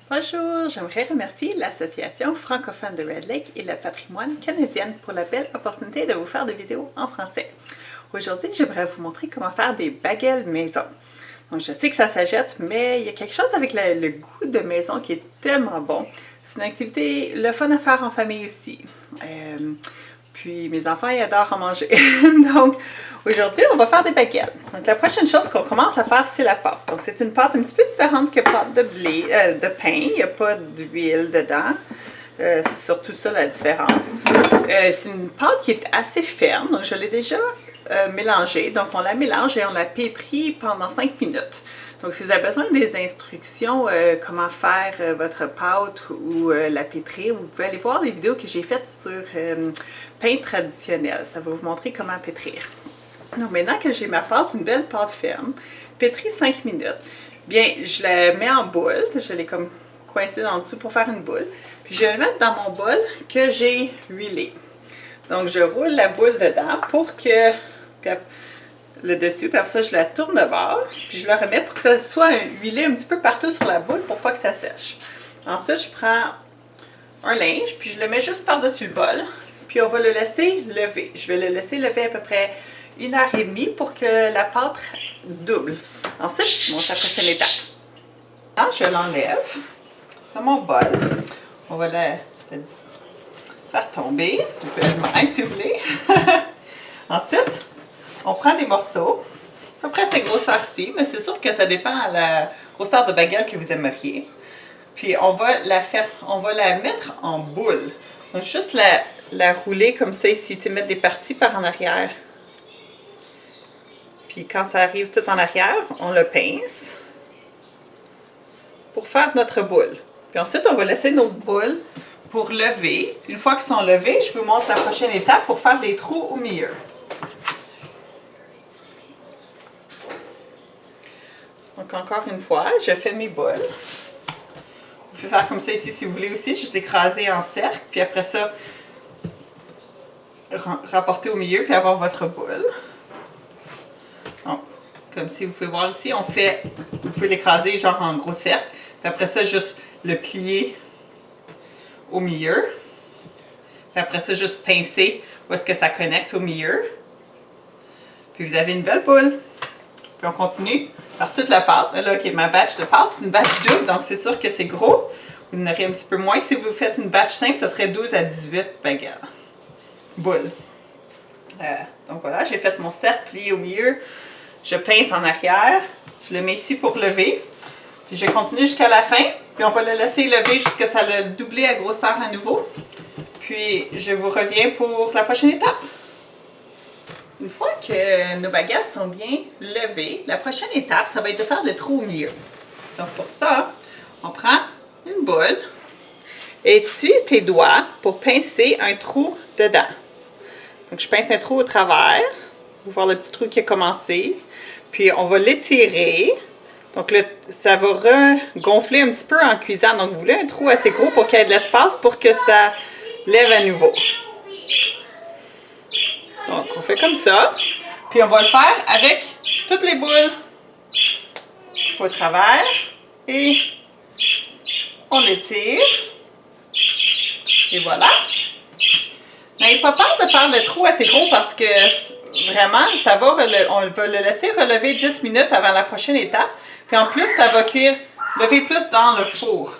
Bonjour, j'aimerais remercier l'Association francophone de Red Lake et le patrimoine canadien pour la belle opportunité de vous faire des vidéos en français. Aujourd'hui, j'aimerais vous montrer comment faire des baguettes maison. Donc, je sais que ça s'achète, mais il y a quelque chose avec le goût de maison qui est tellement bon. C'est une activité le fun à faire en famille aussi. Puis mes enfants, ils adorent en manger. Donc, aujourd'hui, on va faire des baguettes. Donc, la prochaine chose qu'on commence à faire, c'est la pâte. Donc, c'est une pâte un petit peu différente que pâte de blé, de pain. Il n'y a pas d'huile dedans. C'est surtout ça la différence. C'est une pâte qui est assez ferme. Donc, je l'ai déjà mélangée. Donc, on la mélange et on la pétrit pendant 5 minutes. Donc, si vous avez besoin des instructions comment faire votre pâte ou la pétrir, vous pouvez aller voir les vidéos que j'ai faites sur pain traditionnel. Ça va vous montrer comment pétrir. Donc, maintenant que j'ai ma pâte, une belle pâte ferme, pétrie 5 minutes, bien, je la mets en boule. Je l'ai comme coincée en dessous pour faire une boule. Puis, je vais la mettre dans mon bol que j'ai huilé. Donc, je roule la boule dedans pour que... le dessus, puis après ça, je la tourne de bord, puis je la remets pour que ça soit huilé un petit peu partout sur la boule pour pas que ça sèche. Ensuite, je prends un linge, puis je le mets juste par-dessus le bol, puis on va le laisser lever. Je vais le laisser lever à peu près 1h30 pour que la pâte double. Ensuite, je monte à la prochaine étape. Là, je l'enlève dans mon bol. On va la faire tomber. Vous pouvez le mettre si vous voulez. Ensuite, on prend des morceaux, à peu près cette grosseur-ci, mais c'est sûr que ça dépend de la grosseur de baguette que vous aimeriez. Puis on va la mettre en boule. Donc juste la rouler comme ça ici, tu mettre des parties par en arrière. Puis quand ça arrive tout en arrière, on le pince pour faire notre boule. Puis ensuite, on va laisser nos boules pour lever. Une fois qu'ils sont levés, je vous montre la prochaine étape pour faire les trous au milieu. Donc, encore une fois, je fais mes boules. Vous pouvez faire comme ça ici si vous voulez aussi, juste écraser en cercle, puis après ça, rapporter au milieu, puis avoir votre boule. Donc, comme si vous pouvez voir ici, vous pouvez l'écraser genre en gros cercle, puis après ça, juste le plier au milieu. Puis après ça, juste pincer où est-ce que ça connecte au milieu. Puis vous avez une belle boule. Puis on continue par toute la pâte. Là, OK, ma batch de pâte, c'est une batch double, donc c'est sûr que c'est gros. Vous en aurez un petit peu moins. Si vous faites une batch simple, ça serait 12 à 18 baguettes. Boules. Donc voilà, j'ai fait mon cercle plié au milieu. Je pince en arrière. Je le mets ici pour lever. Puis je continue jusqu'à la fin. Puis on va le laisser lever jusqu'à ce que ça le double à grosseur à nouveau. Puis je vous reviens pour la prochaine étape. Une fois que nos baguettes sont bien levées, la prochaine étape, ça va être de faire le trou au milieu. Donc pour ça, on prend une boule et tu utilises tes doigts pour pincer un trou dedans. Donc je pince un trou au travers. Vous voir le petit trou qui a commencé. Puis on va l'étirer. Donc là, ça va regonfler un petit peu en cuisant. Donc vous voulez un trou assez gros pour qu'il y ait de l'espace pour que ça lève à nouveau. Donc, on fait comme ça. Puis, on va le faire avec toutes les boules au travers. Et on l'étire. Et voilà. N'ayez pas peur de faire le trou assez gros parce que vraiment, on va le laisser relever 10 minutes avant la prochaine étape. Puis en plus, ça va lever plus dans le four.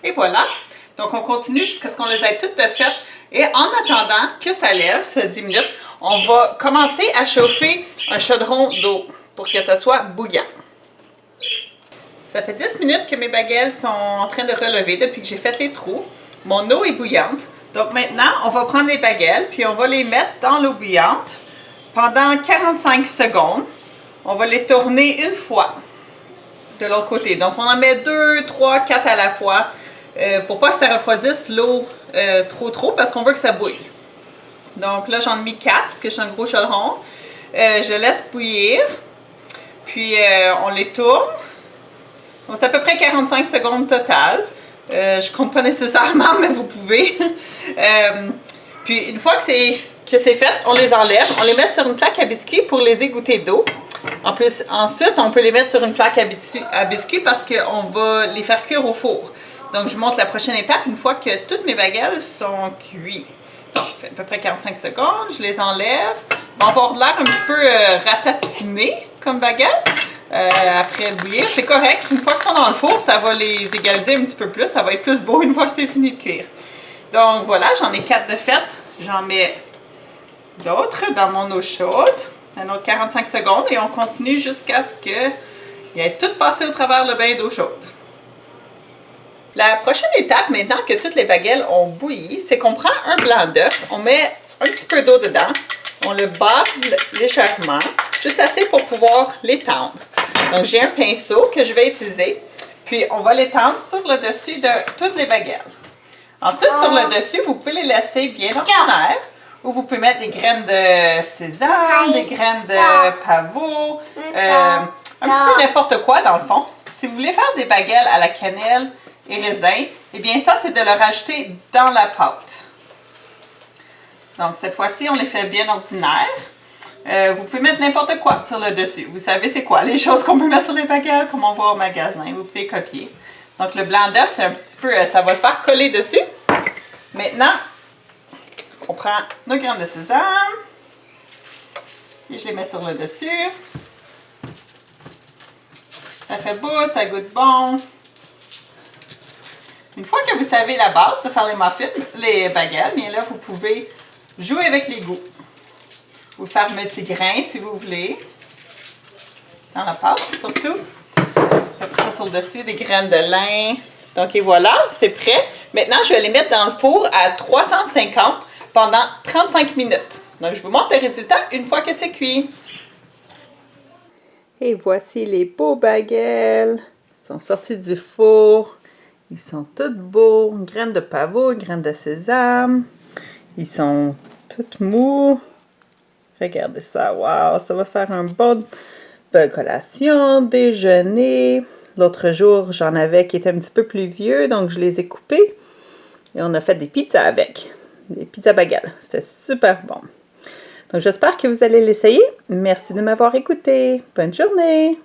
Et voilà. Donc, on continue jusqu'à ce qu'on les ait toutes de faites. Et en attendant que ça lève, ça 10 minutes, on va commencer à chauffer un chaudron d'eau pour que ça soit bouillant. Ça fait 10 minutes que mes baguettes sont en train de relever depuis que j'ai fait les trous. Mon eau est bouillante. Donc maintenant, on va prendre les baguettes puis on va les mettre dans l'eau bouillante pendant 45 secondes. On va les tourner une fois de l'autre côté. Donc, on en met 2, 3, 4 à la fois. Pour pas que ça refroidisse l'eau trop parce qu'on veut que ça bouille. Donc là, j'en ai mis 4 parce que j'ai un gros chaudron. Je laisse bouillir. Puis on les tourne. Donc c'est à peu près 45 secondes total. Je compte pas nécessairement, mais vous pouvez. Puis une fois que c'est que c'est fait, on les enlève, on les met sur une plaque à biscuits pour les égoutter d'eau. En plus, ensuite, on peut les mettre sur une plaque à biscuits parce qu'on va les faire cuire au four. Donc, je vous montre la prochaine étape une fois que toutes mes bagels sont cuits. Donc, ça fait à peu près 45 secondes, je les enlève. Ils vont avoir de l'air un petit peu ratatiné comme baguette. Après bouillir, c'est correct. Une fois qu'ils sont dans le four, ça va les égaliser un petit peu plus. Ça va être plus beau une fois que c'est fini de cuire. Donc, voilà, j'en ai 4 de fait. J'en mets d'autres dans mon eau chaude. Un autre 45 secondes et on continue jusqu'à ce qu'il ait tout passé au travers le bain d'eau chaude. La prochaine étape, maintenant que toutes les baguettes ont bouilli, c'est qu'on prend un blanc d'œuf, on met un petit peu d'eau dedans, on le bat légèrement, juste assez pour pouvoir l'étendre. Donc j'ai un pinceau que je vais utiliser, puis on va l'étendre sur le dessus de toutes les baguettes. Ensuite, sur le dessus, vous pouvez les laisser bien ordinaires. Ou vous pouvez mettre des graines de sésame, des graines de pavot, un petit peu n'importe quoi dans le fond. Si vous voulez faire des baguettes à la cannelle et raisin, eh bien ça c'est de le rajouter dans la pâte. Donc cette fois-ci on les fait bien ordinaires. Vous pouvez mettre n'importe quoi sur le dessus. Vous savez c'est quoi les choses qu'on peut mettre sur les baguettes comme on voit au magasin. Vous pouvez copier. Donc le blanc d'œuf c'est un petit peu, ça va le faire coller dessus. Maintenant, on prend nos graines de sésame et je les mets sur le dessus. Ça fait beau, ça goûte bon. Une fois que vous savez la base de faire les muffins, les baguettes, bien là, vous pouvez jouer avec les goûts. Ou faire un petit grain si vous voulez. Dans la pâte surtout. Après ça sur le dessus, des graines de lin. Donc et voilà, c'est prêt. Maintenant, je vais les mettre dans le four à 350 pendant 35 minutes. Donc, je vous montre le résultat une fois que c'est cuit. Et voici les beaux baguettes. Ils sont sortis du four. Ils sont tous beaux. Une graine de pavot, une graine de sésame. Ils sont tous mous. Regardez ça. Wow, ça va faire un bon collation, déjeuner. L'autre jour, j'en avais qui étaient un petit peu plus vieux, donc je les ai coupés. Et on a fait des pizzas avec. Des pizzas baguettes. C'était super bon. Donc, j'espère que vous allez l'essayer. Merci de m'avoir écouté. Bonne journée!